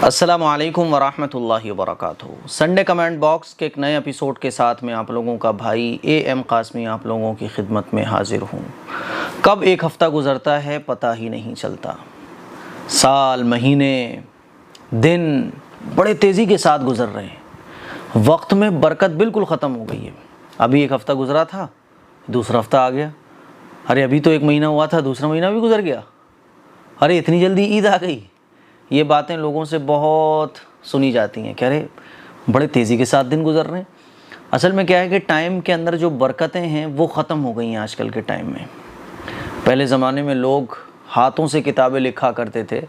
السلام علیکم ورحمۃ اللہ وبرکاتہ۔ سنڈے کمنٹ باکس کے ایک نئے ایپیسوڈ کے ساتھ میں آپ لوگوں کا بھائی اے ایم قاسمی آپ لوگوں کی خدمت میں حاضر ہوں۔ کب ایک ہفتہ گزرتا ہے پتہ ہی نہیں چلتا، سال، مہینے، دن بڑے تیزی کے ساتھ گزر رہے ہیں، وقت میں برکت بالکل ختم ہو گئی ہے۔ ابھی ایک ہفتہ گزرا تھا، دوسرا ہفتہ آ گیا، ارے ابھی تو ایک مہینہ ہوا تھا، دوسرا مہینہ بھی گزر گیا، ارے اتنی جلدی عید آ گئی۔ یہ باتیں لوگوں سے بہت سنی جاتی ہیں کہ ارے بڑے تیزی کے ساتھ دن گزر رہے ہیں۔ اصل میں کیا ہے کہ ٹائم کے اندر جو برکتیں ہیں وہ ختم ہو گئی ہیں آج کل کے ٹائم میں۔ پہلے زمانے میں لوگ ہاتھوں سے کتابیں لکھا کرتے تھے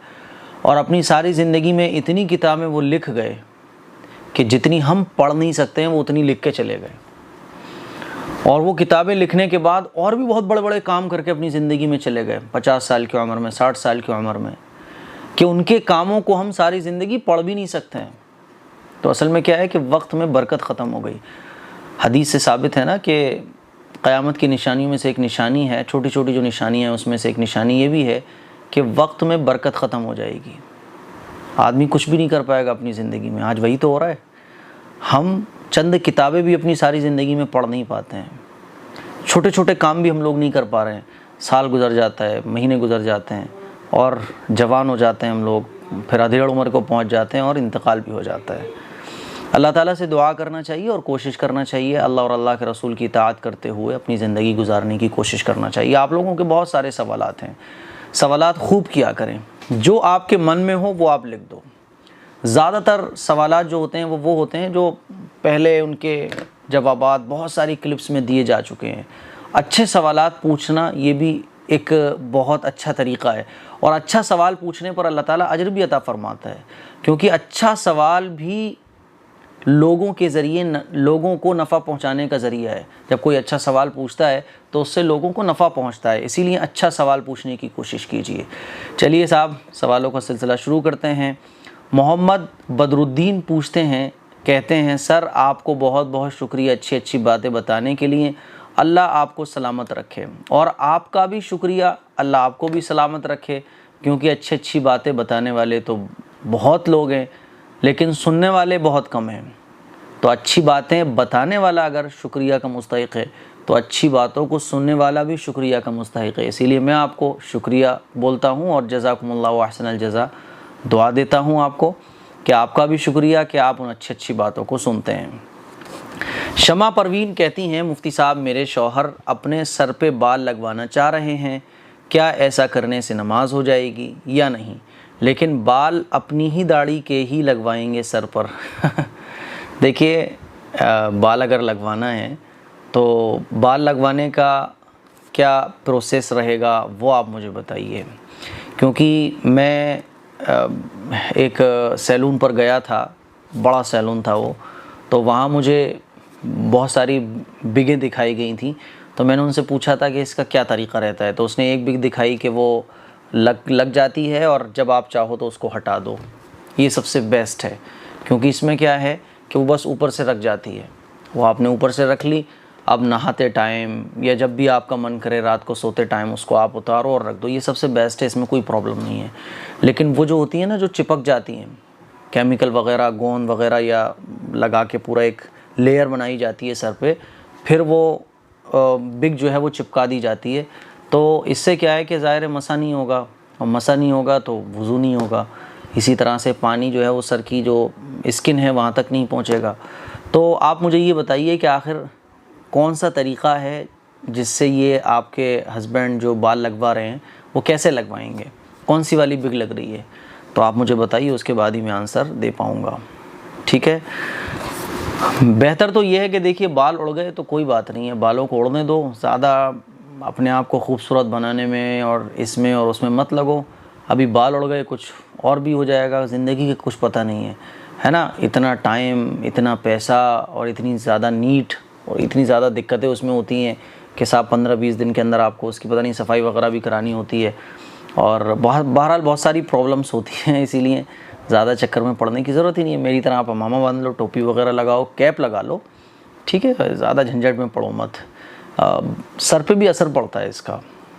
اور اپنی ساری زندگی میں اتنی کتابیں وہ لکھ گئے کہ جتنی ہم پڑھ نہیں سکتے ہیں وہ اتنی لکھ کے چلے گئے، اور وہ کتابیں لکھنے کے بعد اور بھی بہت بڑے بڑے کام کر کے اپنی زندگی میں چلے گئے، 50 سال کی عمر میں، 60 سال کی عمر میں، کہ ان کے کاموں کو ہم ساری زندگی پڑھ بھی نہیں سکتے ہیں۔ تو اصل میں کیا ہے کہ وقت میں برکت ختم ہو گئی۔ حدیث سے ثابت ہے نا کہ قیامت کی نشانیوں میں سے ایک نشانی ہے، چھوٹی چھوٹی جو نشانی ہیں اس میں سے ایک نشانی یہ بھی ہے کہ وقت میں برکت ختم ہو جائے گی، آدمی کچھ بھی نہیں کر پائے گا اپنی زندگی میں۔ آج وہی تو ہو رہا ہے، ہم چند کتابیں بھی اپنی ساری زندگی میں پڑھ نہیں پاتے ہیں، چھوٹے چھوٹے کام بھی ہم لوگ نہیں کر پا رہے ہیں، سال گزر جاتا ہے، مہینے گزر جاتے ہیں، اور جوان ہو جاتے ہیں ہم لوگ، پھر ادھیڑ عمر کو پہنچ جاتے ہیں اور انتقال بھی ہو جاتا ہے۔ اللہ تعالیٰ سے دعا کرنا چاہیے اور کوشش کرنا چاہیے، اللہ اور اللہ کے رسول کی اطاعت کرتے ہوئے اپنی زندگی گزارنے کی کوشش کرنا چاہیے۔ آپ لوگوں کے بہت سارے سوالات ہیں، سوالات خوب کیا کریں، جو آپ کے من میں ہو وہ آپ لکھ دو۔ زیادہ تر سوالات جو ہوتے ہیں وہ ہوتے ہیں جو پہلے ان کے جوابات بہت ساری کلپس میں دیے جا چکے ہیں۔ اچھے سوالات پوچھنا یہ بھی ایک بہت اچھا طریقہ ہے، اور اچھا سوال پوچھنے پر اللہ تعالیٰ اجر بھی عطا فرماتا ہے، کیونکہ اچھا سوال بھی لوگوں کے ذریعے لوگوں کو نفع پہنچانے کا ذریعہ ہے۔ جب کوئی اچھا سوال پوچھتا ہے تو اس سے لوگوں کو نفع پہنچتا ہے، اسی لیے اچھا سوال پوچھنے کی کوشش کیجیے۔ چلیے صاحب، سوالوں کا سلسلہ شروع کرتے ہیں۔ محمد بدر الدین پوچھتے ہیں، کہتے ہیں سر آپ کو بہت بہت شکریہ اچھی اچھی باتیں بتانے کے لیے، اللہ آپ کو سلامت رکھے، اور آپ کا بھی شکریہ، اللہ آپ کو بھی سلامت رکھے، کیونکہ اچھی اچھی باتیں بتانے والے تو بہت لوگ ہیں لیکن سننے والے بہت کم ہیں۔ تو اچھی باتیں بتانے والا اگر شکریہ کا مستحق ہے تو اچھی باتوں کو سننے والا بھی شکریہ کا مستحق ہے، اسی لیے میں آپ کو شکریہ بولتا ہوں اور جزاکم اللہ احسن الجزا دعا دیتا ہوں آپ کو کہ آپ کا بھی شکریہ کہ آپ ان اچھی اچھی باتوں کو سنتے ہیں۔ شمع پروین کہتی ہیں، مفتی صاحب میرے شوہر اپنے سر پہ بال لگوانا چاہ رہے ہیں، کیا ایسا کرنے سے نماز ہو جائے گی یا نہیں؟ لیکن بال اپنی ہی داڑھی کے ہی لگوائیں گے سر پر۔ دیکھیے، بال اگر لگوانا ہے تو بال لگوانے کا کیا پروسیس رہے گا وہ آپ مجھے بتائیے، کیونکہ میں ایک سیلون پر گیا تھا، بڑا سیلون تھا وہ، تو وہاں مجھے بہت ساری بگیں دکھائی گئی تھیں، تو میں نے ان سے پوچھا تھا کہ اس کا کیا طریقہ رہتا ہے، تو اس نے ایک بگ دکھائی کہ وہ لگ جاتی ہے اور جب آپ چاہو تو اس کو ہٹا دو، یہ سب سے بیسٹ ہے، کیونکہ اس میں کیا ہے کہ وہ بس اوپر سے رکھ جاتی ہے، وہ آپ نے اوپر سے رکھ لی، اب نہاتے ٹائم یا جب بھی آپ کا من کرے رات کو سوتے ٹائم اس کو آپ اتارو اور رکھ دو، یہ سب سے بیسٹ ہے، اس میں کوئی پرابلم نہیں ہے۔ لیکن وہ جو ہوتی ہیں نا جو چپک جاتی ہیں، کیمیکل وغیرہ، گوند وغیرہ یا لگا کے پورا ایک لیئر بنائی جاتی ہے سر پہ، پھر وہ بگ جو ہے وہ چپکا دی جاتی ہے، تو اس سے کیا ہے کہ ظاہر مسا نہیں ہوگا، اور مسا نہیں ہوگا تو وضو نہیں ہوگا، اسی طرح سے پانی جو ہے وہ سر کی جو اسکن ہے وہاں تک نہیں پہنچے گا۔ تو آپ مجھے یہ بتائیے کہ آخر کون سا طریقہ ہے جس سے یہ آپ کے ہسبینڈ جو بال لگوا رہے ہیں وہ کیسے لگوائیں گے، کون سی والی بگ لگ رہی ہے، تو آپ مجھے بتائیے، اس کے بعد ہی میں آنسر دے پاؤں گا، ٹھیک ہے؟ بہتر تو یہ ہے کہ دیکھیے بال اڑ گئے تو کوئی بات نہیں ہے، بالوں کو اڑنے دو، زیادہ اپنے آپ کو خوبصورت بنانے میں اور اس میں اور اس میں مت لگو، ابھی بال اڑ گئے کچھ اور بھی ہو جائے گا، زندگی کا کچھ پتہ نہیں ہے نا؟ اتنا ٹائم، اتنا پیسہ اور اتنی زیادہ نیٹ اور اتنی زیادہ دقتیں اس میں ہوتی ہیں کہ صاحب 15-20 دن کے اندر آپ کو اس کی پتہ نہیں صفائی وغیرہ بھی کرانی ہوتی ہے، اور بہرحال بہت ساری پرابلمس ہوتی ہیں، اسی لیے زیادہ چکر میں پڑنے کی ضرورت ہی نہیں ہے۔ میری طرح آپ امامہ باندھ لو، ٹوپی وغیرہ لگاؤ، کیپ لگا لو، ٹھیک ہے، زیادہ جھنجھٹ میں پڑو مت۔ سر پہ بھی اثر پڑتا ہے اس کا،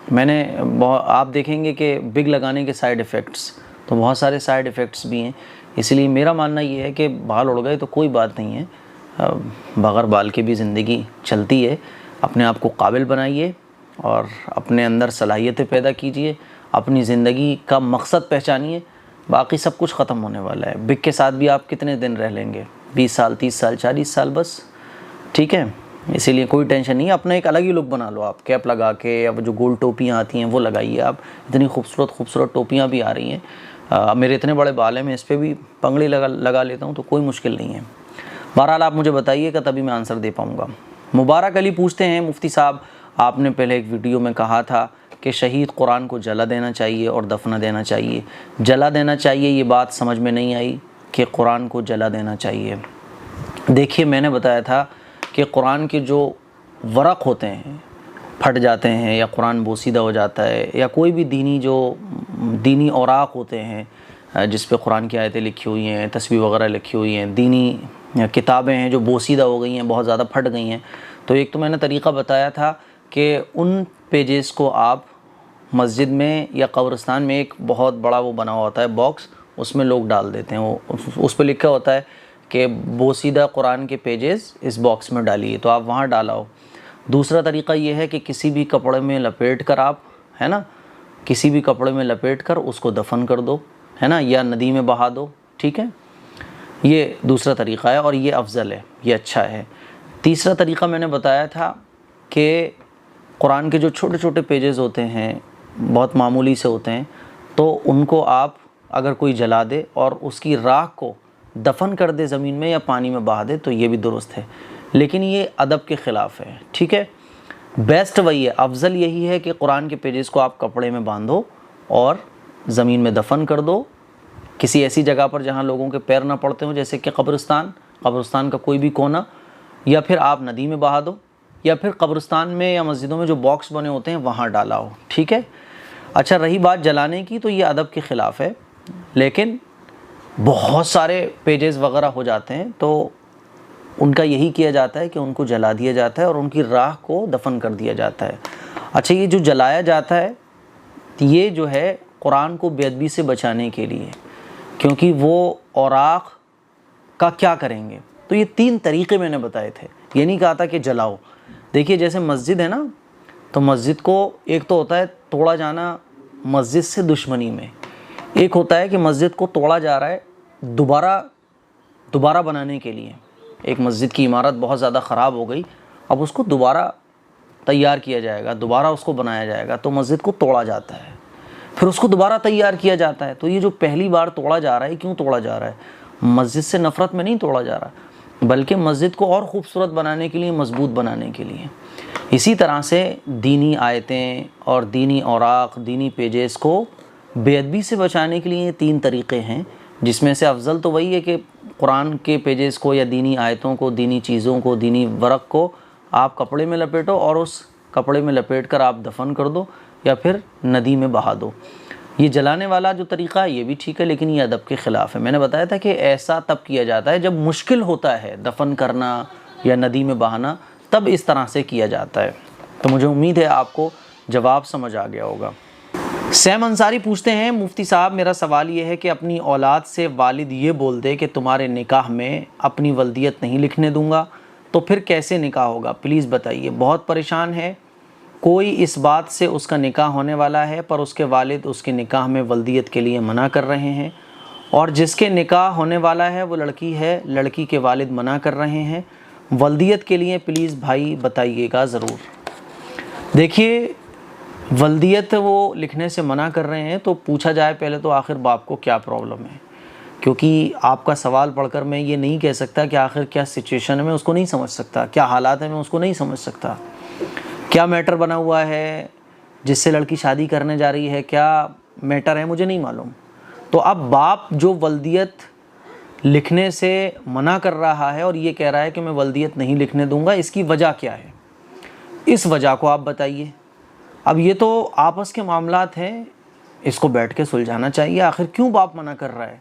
آپ دیکھیں گے کہ بگ لگانے کے سائیڈ ایفیکٹس تو بہت سارے سائیڈ ایفیکٹس بھی ہیں. اس لیے میرا ماننا یہ ہے کہ بال اڑ گئے تو کوئی بات نہیں ہے، بغیر بال کے بھی زندگی چلتی ہے. اپنے آپ کو قابل بنائیے اور اپنے اندر صلاحیتیں پیدا کیجئے، اپنی زندگی کا مقصد پہچانیے. باقی سب کچھ ختم ہونے والا ہے. بگ کے ساتھ بھی آپ کتنے دن رہ لیں گے؟ 20 سال، 30 سال، 40 سال بس. ٹھیک ہے، اسی لیے کوئی ٹینشن نہیں ہے. اپنا ایک الگ ہی لک بنا لو آپ، کیپ لگا کے، اب جو گول ٹوپیاں آتی ہیں وہ لگائیے آپ. اتنی خوبصورت خوبصورت ٹوپیاں بھی آ رہی ہیں. میرے اتنے بڑے بال ہیں، میں اس پہ بھی پگڑی لگا لیتا ہوں، تو کوئی مشکل نہیں ہے. بہرحال آپ مجھے بتائیے گا تبھی میں آنسر دے پاؤں گا. مبارک علی پوچھتے ہیں، مفتی صاحب آپ نے پہلے ایک ویڈیو میں کہا تھا کہ شہید قرآن کو جلا دینا چاہیے اور دفنہ دینا چاہیے. جلا دینا چاہیے، یہ بات سمجھ میں نہیں آئی کہ قرآن کو جلا دینا چاہیے. دیکھیے میں نے بتایا تھا کہ قرآن کے جو ورق ہوتے ہیں پھٹ جاتے ہیں، یا قرآن بوسیدہ ہو جاتا ہے، یا کوئی بھی دینی اوراق ہوتے ہیں جس پہ قرآن کی آیتیں لکھی ہوئی ہیں، تسبیح وغیرہ لکھی ہوئی ہیں، دینی کتابیں ہیں جو بوسیدہ ہو گئی ہیں، بہت زیادہ پھٹ گئی ہیں. تو ایک تو میں نے طریقہ بتایا تھا کہ ان پیجز کو آپ مسجد میں یا قبرستان میں، ایک بہت بڑا وہ بنا ہوا ہوتا ہے باکس، اس میں لوگ ڈال دیتے ہیں. وہ اس پہ لکھا ہوتا ہے کہ بوسیدہ قرآن کے پیجز اس باکس میں ڈالیے، تو آپ وہاں ڈالاؤ. دوسرا طریقہ یہ ہے کہ کسی بھی کپڑے میں لپیٹ کر آپ، ہے نا، کسی بھی کپڑے میں لپیٹ کر اس کو دفن کر دو، ہے نا، یا ندی میں بہا دو. ٹھیک ہے، یہ دوسرا طریقہ ہے اور یہ افضل ہے، یہ اچھا ہے. تیسرا طریقہ میں نے بتایا تھا کہ قرآن کے جو چھوٹے چھوٹے پیجز ہوتے ہیں، بہت معمولی سے ہوتے ہیں، تو ان کو آپ اگر کوئی جلا دے اور اس کی راکھ کو دفن کر دے زمین میں یا پانی میں بہا دے تو یہ بھی درست ہے. لیکن یہ ادب کے خلاف ہے. ٹھیک ہے، بیسٹ وہی ہے، افضل یہی ہے کہ قرآن کے پیجز کو آپ کپڑے میں باندھو اور زمین میں دفن کر دو، کسی ایسی جگہ پر جہاں لوگوں کے پیر نہ پڑتے ہوں، جیسے کہ قبرستان کا کوئی بھی کونا، یا پھر آپ ندی میں بہا دو، یا پھر قبرستان میں یا مسجدوں میں جو باکس بنے ہوتے ہیں وہاں ڈالا ہو. ٹھیک ہے. اچھا، رہی بات جلانے کی، تو یہ ادب کے خلاف ہے. لیکن بہت سارے پیجز وغیرہ ہو جاتے ہیں تو ان کا یہی کیا جاتا ہے کہ ان کو جلا دیا جاتا ہے اور ان کی راہ کو دفن کر دیا جاتا ہے. اچھا، یہ جو جلایا جاتا ہے یہ جو ہے قرآن کو بے ادبی سے بچانے کے لیے، کیونکہ وہ اوراق کا کیا کریں گے. تو یہ 3 طریقے میں نے بتائے تھے. یہ نہیں کہا تھا کہ جلاؤ. دیکھیے جیسے مسجد ہے نا، تو مسجد کو ایک تو ہوتا ہے توڑا جانا مسجد سے دشمنی میں، ایک ہوتا ہے کہ مسجد کو توڑا جا رہا ہے دوبارہ بنانے کے لیے. ایک مسجد کی عمارت بہت زیادہ خراب ہو گئی، اب اس کو دوبارہ تیار کیا جائے گا، دوبارہ اس کو بنایا جائے گا، تو مسجد کو توڑا جاتا ہے، پھر اس کو دوبارہ تیار کیا جاتا ہے. تو یہ جو پہلی بار توڑا جا رہا ہے، کیوں توڑا جا رہا ہے؟ مسجد سے نفرت میں نہیں توڑا جا رہا، بلکہ مسجد کو اور خوبصورت بنانے کے لیے، مضبوط بنانے کے لیے. اسی طرح سے دینی آیتیں اور دینی اوراق، دینی پیجز کو بے ادبی سے بچانے کے لیے یہ 3 طریقے ہیں، جس میں سے افضل تو وہی ہے کہ قرآن کے پیجز کو یا دینی آیتوں کو، دینی چیزوں کو، دینی ورق کو آپ کپڑے میں لپیٹو اور اس کپڑے میں لپیٹ کر آپ دفن کر دو یا پھر ندی میں بہا دو. یہ جلانے والا جو طریقہ ہے یہ بھی ٹھیک ہے، لیکن یہ ادب کے خلاف ہے. میں نے بتایا تھا کہ ایسا تب کیا جاتا ہے جب مشکل ہوتا ہے دفن کرنا یا ندی میں بہانا، تب اس طرح سے کیا جاتا ہے. تو مجھے امید ہے آپ کو جواب سمجھ آ گیا ہوگا. سیم انصاری پوچھتے ہیں، مفتی صاحب میرا سوال یہ ہے کہ اپنی اولاد سے والد یہ بول دے کہ تمہارے نکاح میں اپنی ولدیت نہیں لکھنے دوں گا، تو پھر کیسے نکاح ہوگا؟ پلیز بتائیے. بہت پریشان ہے، کوئی اس بات سے اس کا نکاح ہونے والا ہے پر اس کے والد اس کے نکاح میں ولدیت کے لیے منع کر رہے ہیں، اور جس کے نکاح ہونے والا ہے وہ لڑکی ہے، لڑکی کے والد منع کر رہے ہیں ولدیت کے لیے. پلیز بھائی بتائیے گا ضرور. دیکھیے ولدیت وہ لکھنے سے منع کر رہے ہیں تو پوچھا جائے پہلے تو آخر باپ کو کیا پرابلم ہے، کیونکہ آپ کا سوال پڑھ کر میں یہ نہیں کہہ سکتا کہ آخر کیا سچویشن ہے، میں اس کو نہیں سمجھ سکتا، کیا حالات ہیں میں اس کو نہیں سمجھ سکتا، کیا میٹر بنا ہوا ہے جس سے لڑکی شادی کرنے جا رہی ہے، کیا میٹر ہے مجھے نہیں معلوم. تو اب باپ جو ولدیت لکھنے سے منع کر رہا ہے اور یہ کہہ رہا ہے کہ میں ولدیت نہیں لکھنے دوں گا، اس کی وجہ کیا ہے؟ اس وجہ کو آپ بتائیے. اب یہ تو آپس کے معاملات ہیں، اس کو بیٹھ کے سلجھانا چاہیے. آخر کیوں باپ منع کر رہا ہے؟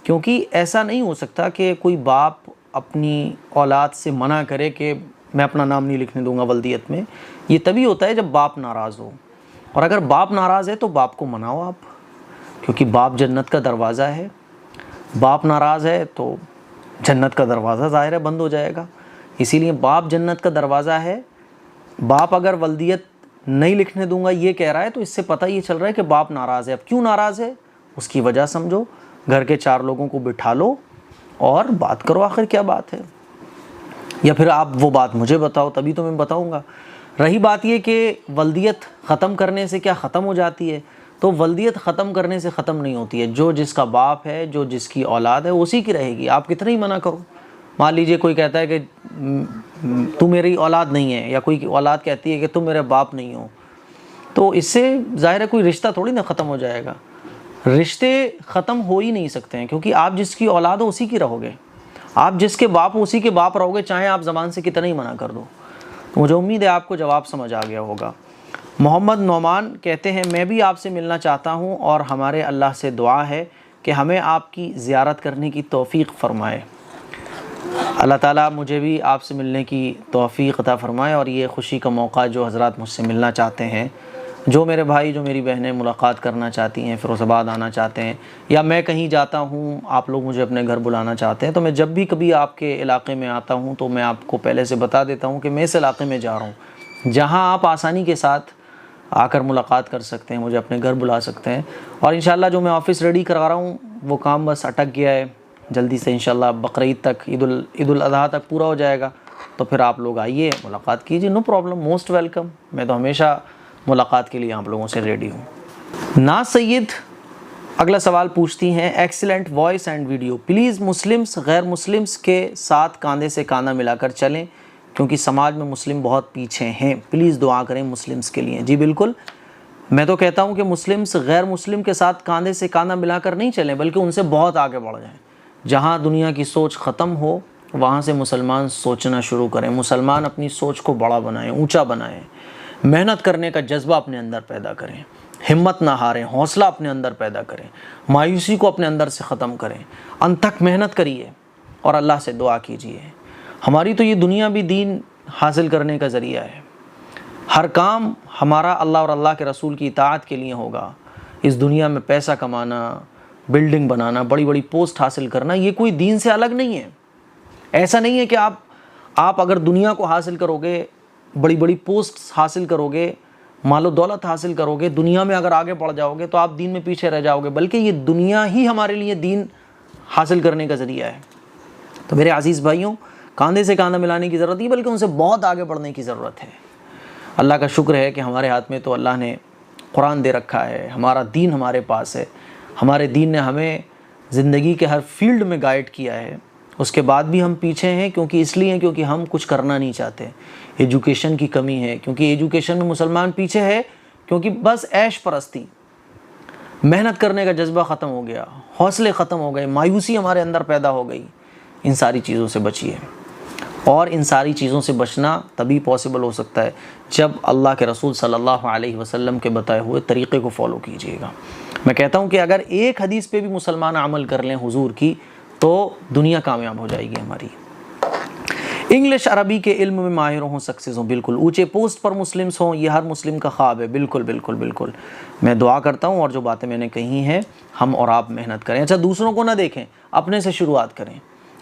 کیونکہ ایسا نہیں ہو سکتا کہ کوئی باپ اپنی اولاد سے منع کرے کہ میں اپنا نام نہیں لکھنے دوں گا ولدیت میں. یہ تبھی ہوتا ہے جب باپ ناراض ہو، اور اگر باپ ناراض ہے تو باپ کو مناؤ آپ. کیونکہ باپ جنت کا دروازہ ہے، باپ ناراض ہے تو جنت کا دروازہ ظاہر ہے بند ہو جائے گا. اسی لیے باپ جنت کا دروازہ ہے. باپ اگر ولدیت نہیں لکھنے دوں گا یہ کہہ رہا ہے تو اس سے پتہ یہ چل رہا ہے کہ باپ ناراض ہے. اب کیوں ناراض ہے اس کی وجہ سمجھو، گھر کے 4 لوگوں کو بٹھا لو اور بات کرو آخر کیا بات ہے، یا پھر آپ وہ بات مجھے بتاؤ تبھی تو میں بتاؤں گا. رہی بات یہ کہ ولدیت ختم کرنے سے کیا ختم ہو جاتی ہے، تو ولدیت ختم کرنے سے ختم نہیں ہوتی ہے. جو جس کا باپ ہے، جو جس کی اولاد ہے اسی کی رہے گی. آپ کتنا ہی منع کرو. مان لیجئے کوئی کہتا ہے کہ تو میری اولاد نہیں ہے، یا کوئی اولاد کہتی ہے کہ تم میرے باپ نہیں ہو، تو اس سے ظاہر ہے کوئی رشتہ تھوڑی نہ ختم ہو جائے گا. رشتے ختم ہو ہی نہیں سکتے ہیں، کیونکہ آپ جس کی اولاد ہو اسی کی رہو گے. آپ جس کے باپ ہو اسی کے باپ رہو گے، چاہے آپ زبان سے کتنا ہی منع کر دو. تو مجھے امید ہے آپ کو جواب سمجھ آ گیا ہوگا. محمد نعمان کہتے ہیں میں بھی آپ سے ملنا چاہتا ہوں اور ہمارے اللہ سے دعا ہے کہ ہمیں آپ کی زیارت کرنے کی توفیق فرمائے. اللہ تعالیٰ مجھے بھی آپ سے ملنے کی توفیق عطا فرمائے. اور یہ خوشی کا موقع جو حضرات مجھ سے ملنا چاہتے ہیں، جو میرے بھائی جو میری بہنیں ملاقات کرنا چاہتی ہیں، فیروز آباد آنا چاہتے ہیں، یا میں کہیں جاتا ہوں آپ لوگ مجھے اپنے گھر بلانا چاہتے ہیں، تو میں جب بھی کبھی آپ کے علاقے میں آتا ہوں تو میں آپ کو پہلے سے بتا دیتا ہوں کہ میں اس علاقے میں جا رہا ہوں، جہاں آپ آسانی کے ساتھ آ کر ملاقات کر سکتے ہیں، مجھے اپنے گھر بلا سکتے ہیں. اور انشاءاللہ جو میں آفس ریڈی کرا رہا ہوں وہ کام بس اٹک گیا ہے، جلدی سے انشاءاللہ بقرعید تک، عید الاضحیٰ تک پورا ہو جائے گا. تو پھر آپ لوگ آئیے ملاقات کیجیے، نو پرابلم، موسٹ ویلکم. میں تو ہمیشہ ملاقات کے لیے آپ لوگوں سے ریڈی ہوں. ناز سید اگلا سوال پوچھتی ہیں، excellent voice and video, please Muslims غیر مسلمس کے ساتھ کاندھے سے کاندھا ملا کر چلیں کیونکہ سماج میں مسلم بہت پیچھے ہیں، پلیز دعا کریں مسلمس کے لیے. جی بالکل، میں تو کہتا ہوں کہ مسلمس غیر مسلم کے ساتھ کاندھے سے کاندھا ملا کر نہیں چلیں بلکہ ان سے بہت آگے بڑھ جائیں. جہاں دنیا کی سوچ ختم ہو وہاں سے مسلمان سوچنا شروع کریں. مسلمان اپنی سوچ کو بڑا بنائیں، اونچا بنائیں، محنت کرنے کا جذبہ اپنے اندر پیدا کریں، ہمت نہ ہاریں، حوصلہ اپنے اندر پیدا کریں، مایوسی کو اپنے اندر سے ختم کریں، انتھک محنت کریے اور اللہ سے دعا کیجیے. ہماری تو یہ دنیا بھی دین حاصل کرنے کا ذریعہ ہے. ہر کام ہمارا اللہ اور اللہ کے رسول کی اطاعت کے لیے ہوگا. اس دنیا میں پیسہ کمانا، بلڈنگ بنانا، بڑی بڑی پوسٹ حاصل کرنا، یہ کوئی دین سے الگ نہیں ہے. ایسا نہیں ہے کہ آپ اگر دنیا کو حاصل کرو گے، بڑی بڑی پوسٹ حاصل کرو گے، مال و دولت حاصل کرو گے، دنیا میں اگر آگے بڑھ جاؤ گے تو آپ دین میں پیچھے رہ جاؤ گے، بلکہ یہ دنیا ہی ہمارے لیے دین حاصل کرنے کا ذریعہ ہے. تو میرے عزیز بھائیوں، کاندھے سے کاندھا ملانے کی ضرورت نہیں بلکہ ان سے بہت آگے بڑھنے کی ضرورت ہے. اللہ کا شکر ہے کہ ہمارے ہاتھ میں تو اللہ نے قرآن دے رکھا ہے، ہمارا دین ہمارے پاس ہے. ہمارے دین نے ہمیں زندگی کے ہر فیلڈ میں گائیڈ کیا ہے. اس کے بعد بھی ہم پیچھے ہیں کیونکہ ہم کچھ کرنا نہیں چاہتے. ایجوکیشن کی کمی ہے، کیونکہ ایجوکیشن میں مسلمان پیچھے ہے کیونکہ بس عیش پرستی، محنت کرنے کا جذبہ ختم ہو گیا، حوصلے ختم ہو گئے، مایوسی ہمارے اندر پیدا ہو گئی. ان ساری چیزوں سے بچیے، اور ان ساری چیزوں سے بچنا تبھی پاسبل ہو سکتا ہے جب اللہ کے رسول صلی اللہ علیہ وسلم کے بتائے ہوئے طریقے کو فالو کیجیے گا. میں کہتا ہوں کہ اگر ایک حدیث پہ بھی مسلمان عمل کر لیں حضور کی تو دنیا کامیاب ہو جائے گی ہماری. انگلش عربی کے علم میں ماہر ہوں، سکسیس ہوں، بالکل اونچے پوسٹ پر مسلمس ہوں، یہ ہر مسلم کا خواب ہے. بالکل بالکل بالکل، میں دعا کرتا ہوں اور جو باتیں میں نے کہی ہیں ہم اور آپ محنت کریں. اچھا، دوسروں کو نہ دیکھیں، اپنے سے شروعات کریں.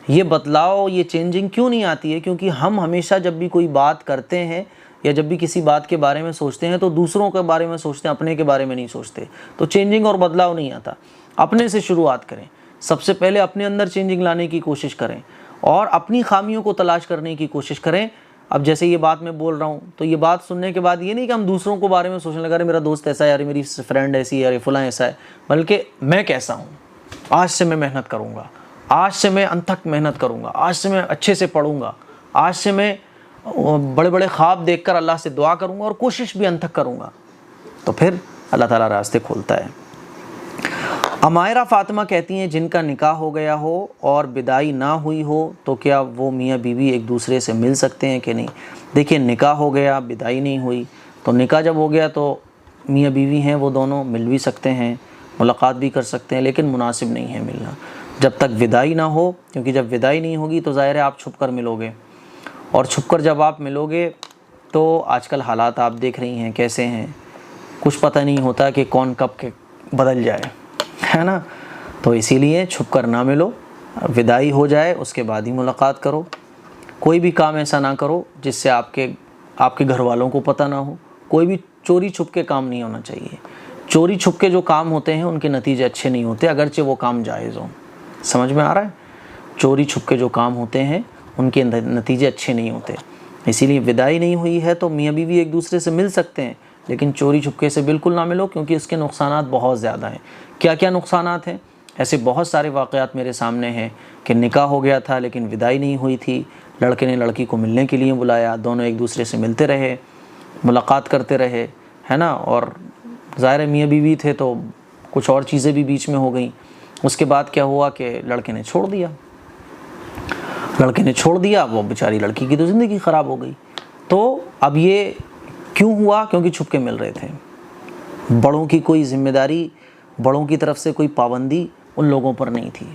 یہ بدلاؤ، یہ چینجنگ کیوں نہیں آتی ہے؟ کیونکہ ہم ہمیشہ جب بھی کوئی بات کرتے ہیں یا جب بھی کسی بات کے بارے میں سوچتے ہیں تو دوسروں کے بارے میں سوچتے ہیں، اپنے کے بارے میں نہیں سوچتے. تو چینجنگ اور بدلاؤ نہیں آتا. اپنے سے شروعات کریں. سب سے پہلے اپنے اندر چینجنگ لانے کی کوشش کریں اور اپنی خامیوں کو تلاش کرنے کی کوشش کریں. اب جیسے یہ بات میں بول رہا ہوں تو یہ بات سننے کے بعد یہ نہیں کہ ہم دوسروں کو بارے میں سوچنے لگا رہے میرا دوست ایسا ہے، یار میری فرینڈ ایسی ہے، یار فلاں ایسا ہے، بلکہ میں کیسا ہوں. آج سے میں محنت کروں گا، آج سے میں انتھک محنت کروں گا، آج سے میں اچھے سے پڑھوں گا، آج سے میں بڑے بڑے خواب دیکھ کر اللہ سے دعا کروں گا اور کوشش بھی انتھک کروں گا. تو پھر اللہ تعالیٰ راستے کھولتا ہے. امائرہ فاطمہ کہتی ہیں جن کا نکاح ہو گیا ہو اور بدائی نہ ہوئی ہو تو کیا وہ میاں بیوی ایک دوسرے سے مل سکتے ہیں کہ نہیں؟ دیکھیے، نکاح ہو گیا، بدائی نہیں ہوئی، تو نکاح جب ہو گیا تو میاں بیوی ہیں وہ دونوں مل بھی سکتے ہیں، ملاقات بھی کر سکتے ہیں، لیکن مناسب نہیں ہے ملنا جب تک ودائی نہ ہو. کیونکہ جب ودائی نہیں ہوگی تو ظاہر ہے آپ چھپ کر ملو گے، اور چھپ کر جب آپ ملو گے تو آج کل حالات آپ دیکھ رہی ہیں کیسے ہیں، کچھ پتہ نہیں ہوتا کہ کون کب کے بدل جائے. ہے نا. تو اسی لیے چھپ کر نہ ملو, وداعی ہو جائے اس کے بعد ہی ملاقات کرو. کوئی بھی کام ایسا نہ کرو جس سے آپ کے گھر والوں کو پتہ نہ ہو. کوئی بھی چوری چھپ کے کام نہیں ہونا چاہیے. چوری چھپ کے جو کام ہوتے ہیں ان کے نتیجے اچھے نہیں ہوتے, اگرچہ وہ کام جائز ہوں. سمجھ میں آ رہا ہے؟ چوری چھپ کے جو کام ہوتے ہیں ان کے نتیجے اچھے نہیں ہوتے. اسی لیے وداعی نہیں ہوئی ہے تو میاں بیوی ایک دوسرے سے مل سکتے ہیں, لیکن چوری چھپکے سے بالکل نہ ملو, کیونکہ اس کے نقصانات بہت زیادہ ہیں. کیا کیا نقصانات ہیں؟ ایسے بہت سارے واقعات میرے سامنے ہیں کہ نکاح ہو گیا تھا لیکن وداعی نہیں ہوئی تھی. لڑکے نے لڑکی کو ملنے کے لیے بلایا, دونوں ایک دوسرے سے ملتے رہے, ملاقات کرتے رہے, ہے نا, اور ظاہر میاں بیوی تھے تو کچھ اور چیزیں بھی بیچ میں ہو گئیں. اس کے بعد کیا ہوا کہ لڑکے نے چھوڑ دیا. وہ بیچاری لڑکی کی تو زندگی خراب ہو گئی. تو اب یہ کیوں ہوا؟ کیونکہ چھپ کے مل رہے تھے. بڑوں کی کوئی ذمہ داری, بڑوں کی طرف سے کوئی پابندی ان لوگوں پر نہیں تھی.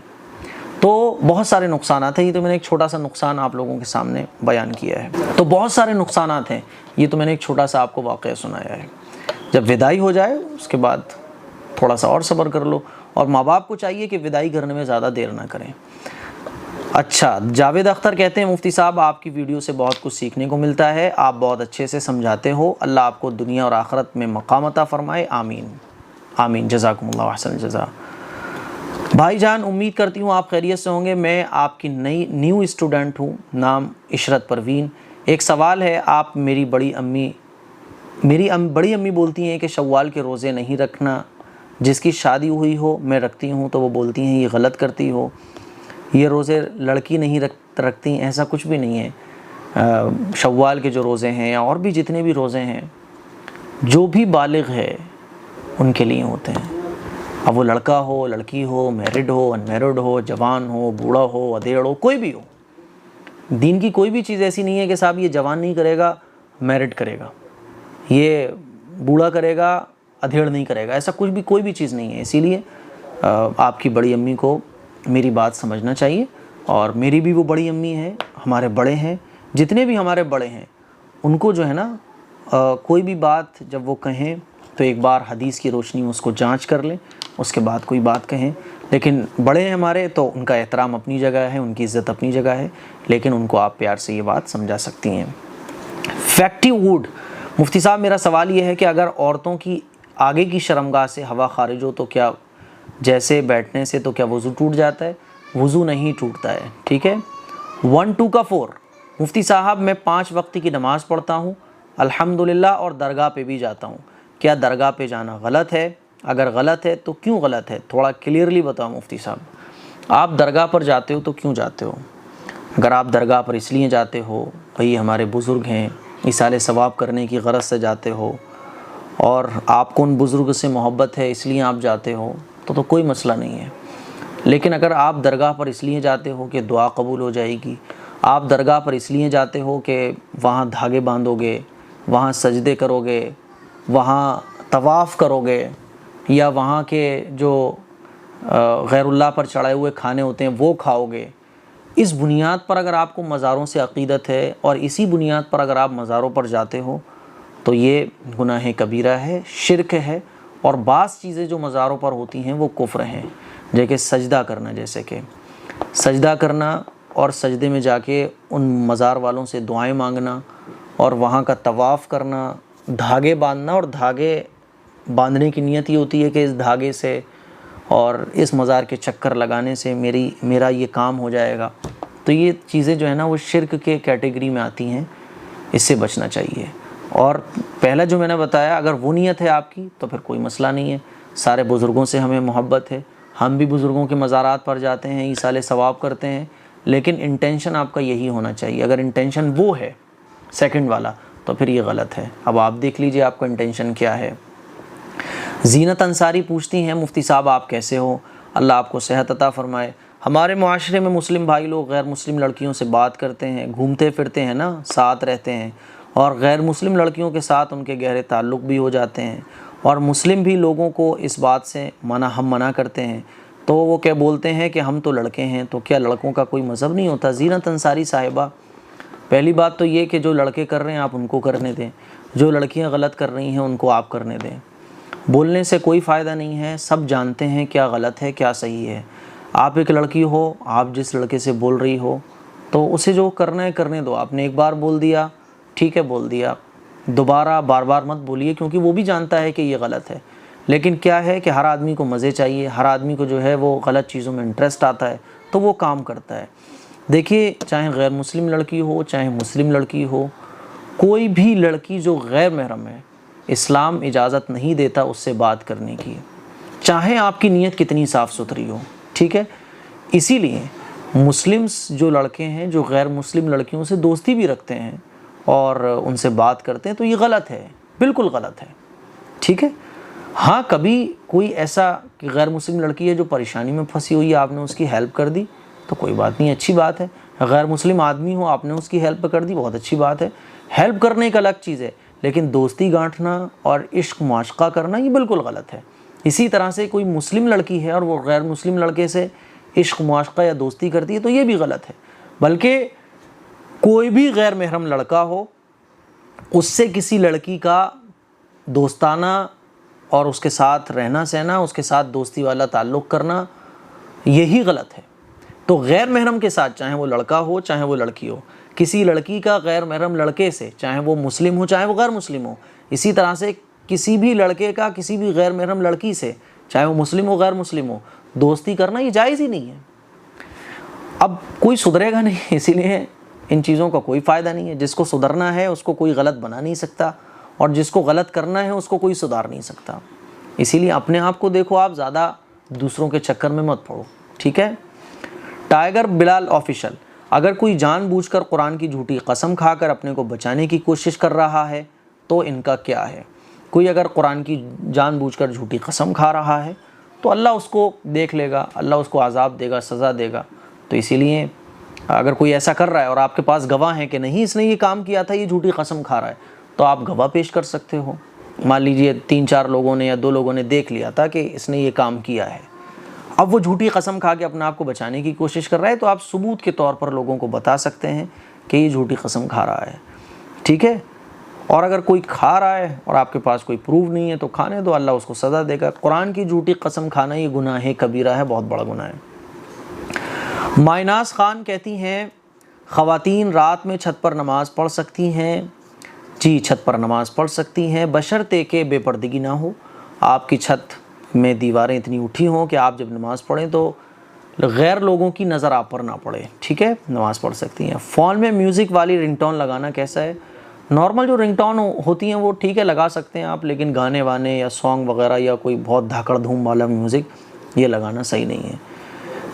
تو بہت سارے نقصانات ہیں. یہ تو میں نے ایک چھوٹا سا نقصان آپ لوگوں کے سامنے بیان کیا ہے. تو بہت سارے نقصانات ہیں, یہ تو میں نے ایک چھوٹا سا آپ کو واقعہ سنایا ہے. جب وداعی ہو جائے اس کے بعد تھوڑا سا اور صبر کر لو, اور ماں باپ کو چاہیے کہ وداعی کرنے میں زیادہ دیر نہ کریں. اچھا, جاوید اختر کہتے ہیں مفتی صاحب آپ کی ویڈیو سے بہت کچھ سیکھنے کو ملتا ہے, آپ بہت اچھے سے سمجھاتے ہو, اللہ آپ کو دنیا اور آخرت میں مقام عطا فرمائے, آمین آمین, جزاکم اللہ احسن الجزا. بھائی جان امید کرتی ہوں آپ خیریت سے ہوں گے. میں آپ کی نیو اسٹوڈنٹ ہوں, نام عشرت پروین. ایک سوال ہے, آپ میری بڑی امی بولتی ہیں کہ شوال کے روزے نہیں رکھنا. جس کی شادی ہوئی ہو, میں رکھتی ہوں تو وہ بولتی ہیں یہ غلط کرتی ہو, یہ روزے لڑکی نہیں رکھتی. ایسا کچھ بھی نہیں ہے. شوال کے جو روزے ہیں یا اور بھی جتنے بھی روزے ہیں, جو بھی بالغ ہے ان کے لیے ہوتے ہیں. اب وہ لڑکا ہو, لڑکی ہو, میرڈ ہو, ان میرڈ ہو, جوان ہو, بوڑھا ہو, ادھیڑ ہو, کوئی بھی ہو. دین کی کوئی بھی چیز ایسی نہیں ہے کہ صاحب یہ جوان نہیں کرے گا میرڈ کرے گا, یہ بوڑھا کرے گا ادھیڑ نہیں کرے گا. ایسا کچھ بھی کوئی بھی چیز نہیں ہے. اسی لیے آپ کی بڑی امی کو میری بات سمجھنا چاہیے, اور میری بھی وہ بڑی امی ہیں, ہمارے بڑے ہیں, جتنے بھی ہمارے بڑے ہیں ان کو جو ہے نا کوئی بھی بات جب وہ کہیں تو ایک بار حدیث کی روشنی میں اس کو جانچ کر لیں, اس کے بعد کوئی بات کہیں. لیکن بڑے ہیں ہمارے تو ان کا احترام اپنی جگہ ہے, ان کی عزت اپنی جگہ ہے, لیکن ان کو آپ پیار سے یہ بات سمجھا سکتی ہیں. فیکٹی ووڈ, مفتی صاحب میرا سوال یہ ہے کہ اگر عورتوں کی آگے کی شرمگاہ سے ہوا خارج ہو تو کیا جیسے بیٹھنے سے تو کیا وضو ٹوٹ جاتا ہے؟ وضو نہیں ٹوٹتا ہے. ٹھیک ہے. 1 2 کا 4. مفتی صاحب میں 5 وقت کی نماز پڑھتا ہوں الحمدللہ, اور درگاہ پہ بھی جاتا ہوں. کیا درگاہ پہ جانا غلط ہے؟ اگر غلط ہے تو کیوں غلط ہے؟ تھوڑا کلیئرلی بتاؤ مفتی صاحب. آپ درگاہ پر جاتے ہو تو کیوں جاتے ہو؟ اگر آپ درگاہ پر اس لیے جاتے ہو بھئی ہمارے بزرگ ہیں, ایصال ثواب کرنے کی غرض سے جاتے ہو, اور آپ کو ان بزرگ سے محبت ہے اس لیے آپ جاتے ہو, تو کوئی مسئلہ نہیں ہے. لیکن اگر آپ درگاہ پر اس لیے جاتے ہو کہ دعا قبول ہو جائے گی, آپ درگاہ پر اس لیے جاتے ہو کہ وہاں دھاگے باندھو گے, وہاں سجدے کرو گے, وہاں طواف کرو گے, یا وہاں کے جو غیر اللہ پر چڑھائے ہوئے کھانے ہوتے ہیں وہ کھاؤ گے, اس بنیاد پر اگر آپ کو مزاروں سے عقیدت ہے اور اسی بنیاد پر اگر آپ مزاروں پر جاتے ہو تو یہ گناہ کبیرہ ہے, شرک ہے. اور بعض چیزیں جو مزاروں پر ہوتی ہیں وہ کفر ہیں, جیسے سجدہ کرنا, جیسے کہ سجدہ کرنا اور سجدے میں جا کے ان مزار والوں سے دعائیں مانگنا, اور وہاں کا طواف کرنا, دھاگے باندھنا. اور دھاگے باندھنے کی نیت یہ ہوتی ہے کہ اس دھاگے سے اور اس مزار کے چکر لگانے سے میرا یہ کام ہو جائے گا. تو یہ چیزیں جو ہے نا وہ شرک کے کیٹیگری میں آتی ہیں, اس سے بچنا چاہیے. اور پہلا جو میں نے بتایا, اگر وہ نیت ہے آپ کی تو پھر کوئی مسئلہ نہیں ہے. سارے بزرگوں سے ہمیں محبت ہے, ہم بھی بزرگوں کے مزارات پر جاتے ہیں, ایصال ثواب کرتے ہیں, لیکن انٹینشن آپ کا یہی ہونا چاہیے. اگر انٹینشن وہ ہے سیکنڈ والا تو پھر یہ غلط ہے. اب آپ دیکھ لیجئے آپ کا انٹینشن کیا ہے. زینت انصاری پوچھتی ہیں مفتی صاحب آپ کیسے ہو, اللہ آپ کو صحت عطا فرمائے. ہمارے معاشرے میں مسلم بھائی لوگ غیر مسلم لڑکیوں سے بات کرتے ہیں, گھومتے پھرتے ہیں نا, ساتھ رہتے ہیں, اور غیر مسلم لڑکیوں کے ساتھ ان کے گہرے تعلق بھی ہو جاتے ہیں, اور مسلم بھی لوگوں کو اس بات سے منع کرتے ہیں. تو وہ کیا بولتے ہیں کہ ہم تو لڑکے ہیں, تو کیا لڑکوں کا کوئی مذہب نہیں ہوتا؟ زینت انصاری صاحبہ, پہلی بات تو یہ کہ جو لڑکے کر رہے ہیں آپ ان کو کرنے دیں, جو لڑکیاں غلط کر رہی ہیں ان کو آپ کرنے دیں. بولنے سے کوئی فائدہ نہیں ہے، سب جانتے ہیں کیا غلط ہے کیا صحیح ہے۔ آپ ایک لڑکی ہو، آپ جس لڑکے سے بول رہی ہو تو اسے جو کرنا ہے کرنے دو۔ آپ نے ایک بار بول دیا، ٹھیک ہے بول دیا، دوبارہ بار بار مت بولیے، کیونکہ وہ بھی جانتا ہے کہ یہ غلط ہے۔ لیکن کیا ہے کہ ہر آدمی کو مزے چاہیے، ہر آدمی کو جو ہے وہ غلط چیزوں میں انٹرسٹ آتا ہے تو وہ کام کرتا ہے۔ دیکھیے، چاہے غیر مسلم لڑکی ہو چاہے مسلم لڑکی ہو، کوئی بھی لڑکی جو غیر محرم ہے اسلام اجازت نہیں دیتا اس سے بات کرنے کی، چاہے آپ کی نیت کتنی صاف ستھری ہو، ٹھیک ہے۔ اسی لیے مسلمز جو لڑکے ہیں جو غیر مسلم لڑکیوں سے دوستی بھی رکھتے ہیں اور ان سے بات کرتے ہیں تو یہ غلط ہے، بالکل غلط ہے، ٹھیک ہے۔ ہاں کبھی کوئی ایسا کہ غیر مسلم لڑکی ہے جو پریشانی میں پھنسی ہوئی ہے، آپ نے اس کی ہیلپ کر دی تو کوئی بات نہیں، اچھی بات ہے۔ غیر مسلم آدمی ہو، آپ نے اس کی ہیلپ کر دی، بہت اچھی بات ہے۔ ہیلپ کرنے ایک الگ چیز ہے، لیکن دوستی گانٹھنا اور عشق معاشقہ کرنا یہ بالکل غلط ہے۔ اسی طرح سے کوئی مسلم لڑکی ہے اور وہ غیر مسلم لڑکے سے عشق معاشقہ یا دوستی کرتی ہے تو یہ بھی غلط ہے۔ بلکہ کوئی بھی غیر محرم لڑکا ہو، اس سے کسی لڑکی کا دوستانہ اور اس کے ساتھ رہنا سہنا، اس کے ساتھ دوستی والا تعلق کرنا، یہی غلط ہے۔ تو غیر محرم کے ساتھ، چاہے وہ لڑکا ہو چاہے وہ لڑکی ہو، کسی لڑکی کا غیر محرم لڑکے سے، چاہے وہ مسلم ہو چاہے وہ غیر مسلم ہو، اسی طرح سے کسی بھی لڑکے کا کسی بھی غیر محرم لڑکی سے، چاہے وہ مسلم ہو غیر مسلم ہو، دوستی کرنا یہ جائز ہی نہیں ہے۔ اب کوئی سدھرے گا نہیں، اسی لیے ان چیزوں کا کوئی فائدہ نہیں ہے۔ جس کو سدھرنا ہے اس کو کوئی غلط بنا نہیں سکتا، اور جس کو غلط کرنا ہے اس کو کوئی سدھار نہیں سکتا۔ اسی لیے اپنے آپ کو دیکھو، آپ زیادہ دوسروں کے چکر میں مت پڑو، ٹھیک ہے۔ ٹائیگر بلال آفیشل: اگر کوئی جان بوجھ کر قرآن کی جھوٹی قسم کھا کر اپنے کو بچانے کی کوشش کر رہا ہے تو ان کا کیا ہے؟ کوئی اگر قرآن کی جان بوجھ کر جھوٹی قسم کھا رہا ہے تو اللہ اس کو دیکھ لے گا، اللہ اس کو عذاب دے گا، سزا دے گا۔ تو اسی لیے اگر کوئی ایسا کر رہا ہے اور آپ کے پاس گواہ ہیں کہ نہیں اس نے یہ کام کیا تھا، یہ جھوٹی قسم کھا رہا ہے، تو آپ گواہ پیش کر سکتے ہو۔ مان لیجئے 3-4 لوگوں نے یا 2 لوگوں نے دیکھ لیا تھا کہ اس نے یہ کام کیا ہے، اب وہ جھوٹی قسم کھا کے اپنے آپ کو بچانے کی کوشش کر رہا ہے، تو آپ ثبوت کے طور پر لوگوں کو بتا سکتے ہیں کہ یہ جھوٹی قسم کھا رہا ہے، ٹھیک ہے۔ اور اگر کوئی کھا رہا ہے اور آپ کے پاس کوئی پروف نہیں ہے تو کھانے دو، اللہ اس کو سزا دے گا۔ قرآن کی جھوٹی قسم کھانا یہ گناہ کبیرہ ہے، بہت بڑا گناہ ہے۔ مائناز خان کہتی ہیں خواتین رات میں چھت پر نماز پڑھ سکتی ہیں؟ جی، چھت پر نماز پڑھ سکتی ہیں، بشرطے کہ بے پردگی نہ ہو۔ آپ کی چھت میں دیواریں اتنی اٹھی ہوں کہ آپ جب نماز پڑھیں تو غیر لوگوں کی نظر آپ پر نہ پڑے، ٹھیک ہے، نماز پڑھ سکتی ہیں۔ فون میں میوزک والی رنگ ٹون لگانا کیسا ہے؟ نارمل جو رنگ ٹون ہوتی ہیں وہ ٹھیک ہے، لگا سکتے ہیں آپ، لیکن گانے وانے یا سانگ وغیرہ یا کوئی بہت دھاکڑ دھوم والا میوزک یہ لگانا صحیح نہیں ہے۔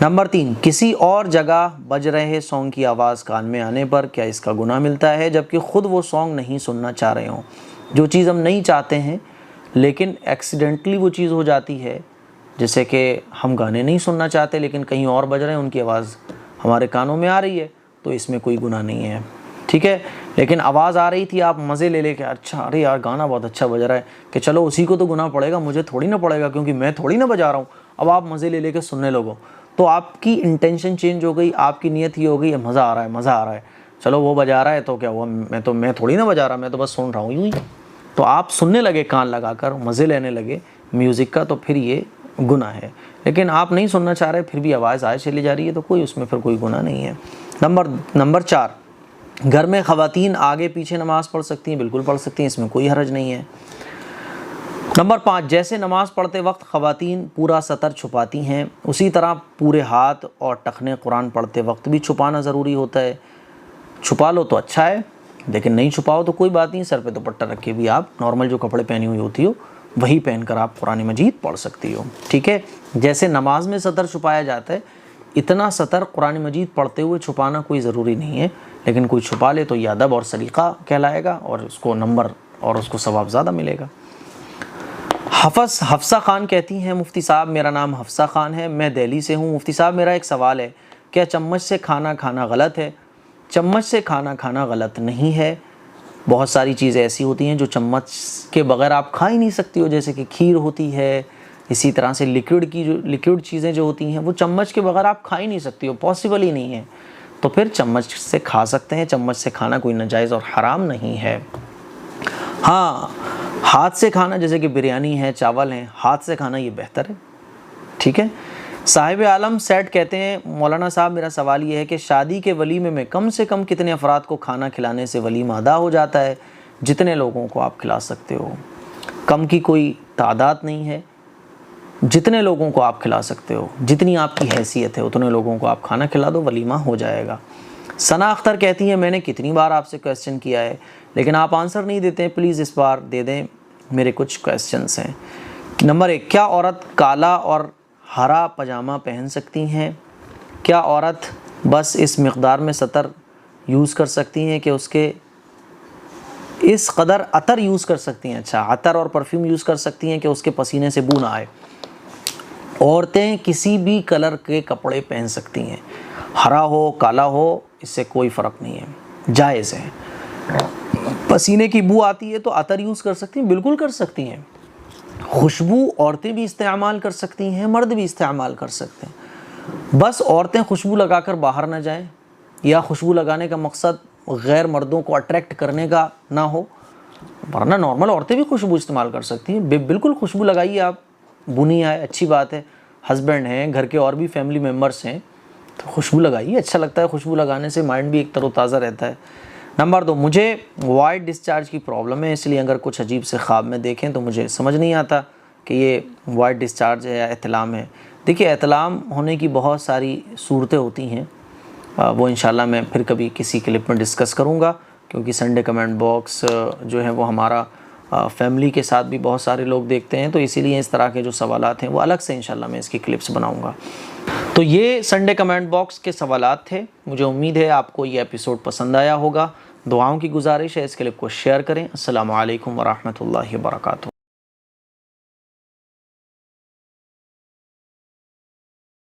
نمبر 3، کسی اور جگہ بج رہے سانگ کی آواز کان میں آنے پر کیا اس کا گناہ ملتا ہے جبکہ خود وہ سانگ نہیں سننا چاہ رہے ہوں؟ جو چیز ہم نہیں چاہتے ہیں لیکن ایکسیڈنٹلی وہ چیز ہو جاتی ہے، جیسے کہ ہم گانے نہیں سننا چاہتے لیکن کہیں اور بج رہے ہیں، ان کی آواز ہمارے کانوں میں آ رہی ہے، تو اس میں کوئی گناہ نہیں ہے، ٹھیک ہے۔ لیکن آواز آ رہی تھی، آپ مزے لے لے کے، اچھا ارے یار گانا بہت اچھا بج رہا ہے، کہ چلو اسی کو تو گناہ پڑے گا، مجھے تھوڑی نہ پڑے گا کیونکہ میں تھوڑی نہ بجا رہا ہوں۔ اب آپ مزے لے لے کے سننے لگو تو آپ کی انٹینشن چینج ہو گئی، آپ کی نیت یہ ہو گئی مزہ آ رہا ہے، مزہ آ رہا ہے، چلو وہ بجا رہا ہے تو کیا ہوا، میں تھوڑی نہ بجا رہا، میں تو بس سن رہا ہوں یوں ہی۔ تو آپ سننے لگے کان لگا کر، مزے لینے لگے میوزک کا، تو پھر یہ گناہ ہے۔ لیکن آپ نہیں سننا چاہ رہے پھر بھی آواز آئے چلی جا رہی ہے تو کوئی اس میں پھر کوئی گناہ نہیں ہے۔ نمبر 4، گھر میں خواتین آگے پیچھے نماز پڑھ سکتی ہیں؟ بالکل پڑھ سکتی ہیں، اس میں کوئی حرج نہیں ہے۔ نمبر 5، جیسے نماز پڑھتے وقت خواتین پورا سطر چھپاتی ہیں، اسی طرح پورے ہاتھ اور ٹخنے قرآن پڑھتے وقت بھی چھپانا ضروری ہوتا ہے؟ چھپا لو تو اچھا ہے، لیکن نہیں چھپاؤ تو کوئی بات نہیں، سر پہ دوپٹہ رکھ کے بھی آپ نارمل جو کپڑے پہنی ہوئی ہوتی ہو وہی پہن کر آپ قرآن مجید پڑھ سکتی ہو، ٹھیک ہے۔ جیسے نماز میں سطر چھپایا جاتا ہے، اتنا سطر قرآن مجید پڑھتے ہوئے چھپانا کوئی ضروری نہیں ہے، لیکن کوئی چھپا لے تو یہ ادب اور سلیقہ کہلائے گا اور اس کو نمبر اور اس کو ثواب زیادہ ملے گا۔ حفصہ خان کہتی ہیں مفتی صاحب میرا نام حفصہ خان ہے، میں دہلی سے ہوں، مفتی صاحب میرا ایک سوال ہے، کیا چمچ سے کھانا کھانا غلط ہے؟ چمچ سے کھانا کھانا غلط نہیں ہے، بہت ساری چیزیں ایسی ہوتی ہیں جو چمچ کے بغیر آپ کھا ہی نہیں سکتی ہو، جیسے کہ کھیر ہوتی ہے، اسی طرح سے لیکوڈ چیزیں جو ہوتی ہیں وہ چمچ کے بغیر آپ کھا ہی نہیں سکتی ہو، پاسبل ہی نہیں ہے، تو پھر چمچ سے کھا سکتے ہیں، چمچ سے کھانا کوئی ناجائز اور حرام نہیں ہے۔ ہاں، ہاتھ سے کھانا جیسے کہ بریانی ہے، چاول ہیں، ہاتھ سے کھانا یہ بہتر ہے، ٹھیک ہے۔ صاحب عالم سیٹ کہتے ہیں مولانا صاحب میرا سوال یہ ہے کہ شادی کے ولیمے میں کم سے کم کتنے افراد کو کھانا کھلانے سے ولیمہ ادا ہو جاتا ہے؟ جتنے لوگوں کو آپ کھلا سکتے ہو، کم کی کوئی تعداد نہیں ہے، جتنے لوگوں کو آپ کھلا سکتے ہو، جتنی آپ کی حیثیت ہے اتنے لوگوں کو آپ کھانا کھلا دو، ولیمہ ہو جائے گا۔ ثنا اختر کہتی ہیں میں نے کتنی بار آپ سے کویسچن کیا ہے لیکن آپ آنسر نہیں دیتے ہیں، پلیز اس بار دے دیں، میرے کچھ کویسچنس ہیں۔ نمبر 1، کیا عورت کالا اور ہرا پاجامہ پہن سکتی ہیں؟ کیا عورت بس اس مقدار میں سطر یوز کر سکتی ہیں کہ اس کے اس قدر عطر یوز کر سکتی ہیں؟ اچھا، عطر اور پرفیوم یوز کر سکتی ہیں کہ اس کے پسینے سے بو نہ آئے۔ عورتیں کسی بھی کلر کے کپڑے پہن سکتی ہیں، ہرا ہو کالا ہو، اس سے کوئی فرق نہیں ہے، جائز ہے۔ پسینے کی بو آتی ہے تو عطر یوز کر سکتی ہیں، بالکل کر سکتی ہیں۔ خوشبو عورتیں بھی استعمال کر سکتی ہیں، مرد بھی استعمال کر سکتے ہیں، بس عورتیں خوشبو لگا کر باہر نہ جائیں، یا خوشبو لگانے کا مقصد غیر مردوں کو اٹریکٹ کرنے کا نہ ہو، ورنہ نارمل عورتیں بھی خوشبو استعمال کر سکتی ہیں۔ بالکل خوشبو لگائیے، آپ بنی آئے اچھی بات ہے، ہسبینڈ ہیں، گھر کے اور بھی فیملی ممبرس ہیں تو خوشبو لگائیے، اچھا لگتا ہے، خوشبو لگانے سے مائنڈ بھی ایک تر و تازہ رہتا ہے۔ نمبر 2، مجھے وائٹ ڈسچارج کی پرابلم ہے، اس لیے اگر کچھ عجیب سے خواب میں دیکھیں تو مجھے سمجھ نہیں آتا کہ یہ وائٹ ڈسچارج ہے یا احتلام ہے۔ دیکھیے، احتلام ہونے کی بہت ساری صورتیں ہوتی ہیں، وہ انشاءاللہ میں پھر کبھی کسی کلپ میں ڈسکس کروں گا، کیونکہ سنڈے کمنٹ باکس جو ہے وہ ہمارا فیملی کے ساتھ بھی بہت سارے لوگ دیکھتے ہیں، تو اسی لیے اس طرح کے جو سوالات ہیں وہ الگ سے انشاءاللہ میں اس کی کلپس بناؤں گا۔ تو یہ سنڈے کمنٹ باکس کے سوالات تھے، مجھے امید ہے آپ کو یہ ایپیسوڈ پسند آیا ہوگا۔ دعاؤں کی گزارش ہے اس کلپ کو شیئر کریں۔ السلام علیکم ورحمۃ اللہ وبرکاتہ۔